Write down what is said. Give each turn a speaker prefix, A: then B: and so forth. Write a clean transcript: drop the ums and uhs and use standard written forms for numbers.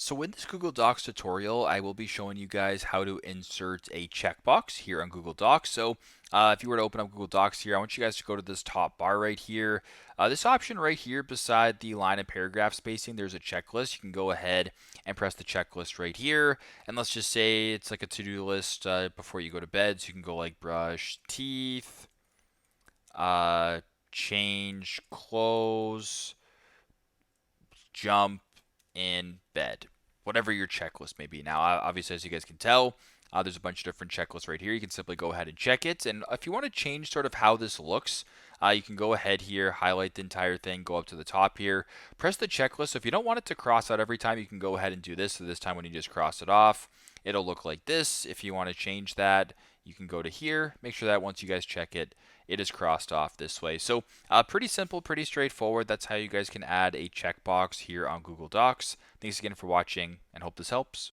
A: So in this Google Docs tutorial, I will be showing you guys how to insert a checkbox here on Google Docs. So if you were to open up Google Docs here, I want you guys to go to this top bar right here. This option right here beside the line and paragraph spacing, there's a checklist. You can go ahead and press the checklist right here. And let's just say it's like a to-do list before you go to bed. So you can go like brush teeth, uh, change clothes, jump in bed, whatever your checklist may be. Now, obviously, as you guys can tell, there's a bunch of different checklists right here. You can simply go ahead and check it. And if you want to change sort of how this looks, you can go ahead here, highlight the entire thing, go up to the top here, press the checklist. So if you don't want it to cross out every time, you can go ahead and do this. So this time when you just cross it off, it'll look like this. If you want to change that, you can go to here. Make sure that once you guys check it, it is crossed off this way. So pretty simple, pretty straightforward. That's how you guys can add a checkbox here on Google Docs. Thanks again for watching and hope this helps.